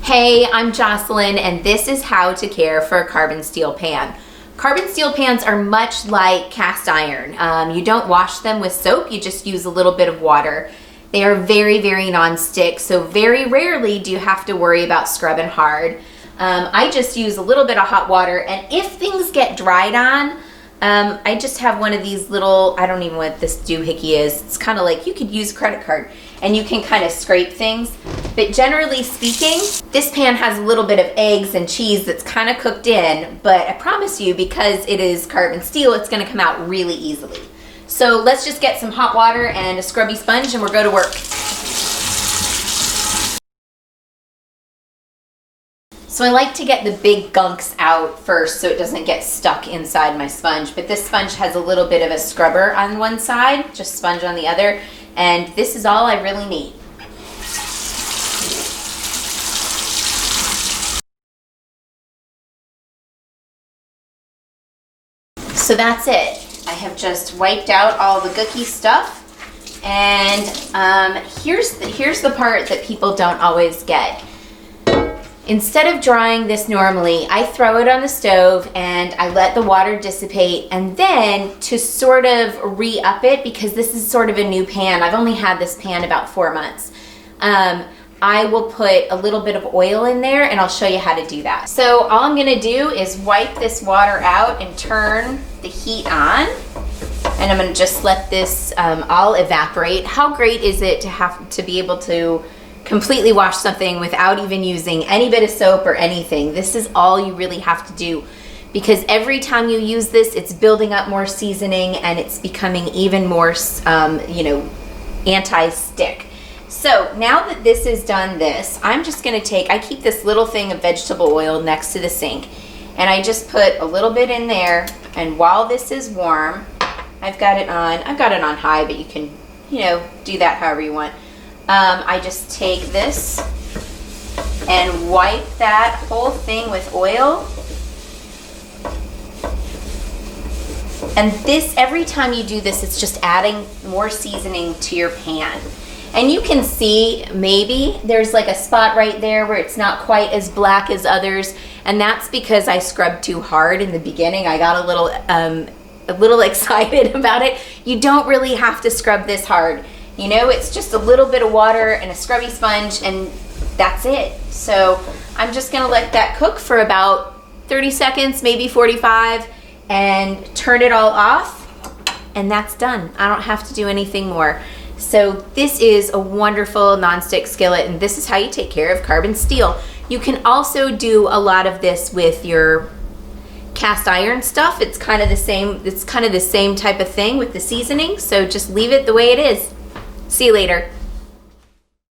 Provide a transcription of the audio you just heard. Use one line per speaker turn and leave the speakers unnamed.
Hey, I'm Jocelyn, and this is how to care for a carbon steel pan. Carbon steel pans are much like cast iron. You don't wash them with soap, you just use a little bit of water. They are very, very non-stick, so very rarely do you have to worry about scrubbing hard. I just use a little bit of hot water, and if things get dried on, I just have one of these little, I don't even know what this doohickey is. It's kind of like you could use a credit card and you can kind of scrape things. But generally speaking, this pan has a little bit of eggs and cheese that's kind of cooked in, but I promise you, because it is carbon steel, it's gonna come out really easily. So let's just get some hot water and a scrubby sponge and we'll go to work. So I like to get the big gunks out first so it doesn't get stuck inside my sponge, but this sponge has a little bit of a scrubber on one side, just sponge on the other, and this is all I really need. So that's it. I have just wiped out all the gooky stuff, and here's the part that people don't always get. Instead of drying this normally, I throw it on the stove and I let the water dissipate, and then to sort of re-up it, because this is sort of a new pan, I've only had this pan about 4 months, I will put a little bit of oil in there and I'll show you how to do that. So all I'm gonna do is wipe this water out and turn the heat on, and I'm gonna just let this all evaporate. How great is it to have to be able to completely wash something without even using any bit of soap or anything? This is all you really have to do, because every time you use this, it's building up more seasoning and it's becoming even more, anti-stick. So now that this is done I'm just gonna I keep this little thing of vegetable oil next to the sink, and I just put a little bit in there, and while this is warm, I've got it on high, but you can, do that however you want. I just take this and wipe that whole thing with oil. And this, every time you do this, it's just adding more seasoning to your pan. And you can see maybe there's like a spot right there where it's not quite as black as others, and that's because I scrubbed too hard in the beginning. I got a little excited about it. You don't really have to scrub this hard. It's just a little bit of water and a scrubby sponge, and that's it. So I'm just gonna let that cook for about 30 seconds, maybe 45, and turn it all off, and that's done. I don't have to do anything more. So this is a wonderful nonstick skillet, and this is how you take care of carbon steel. You can also do a lot of this with your cast iron stuff. It's kind of the same type of thing with the seasoning, so just leave it the way it is. See you later.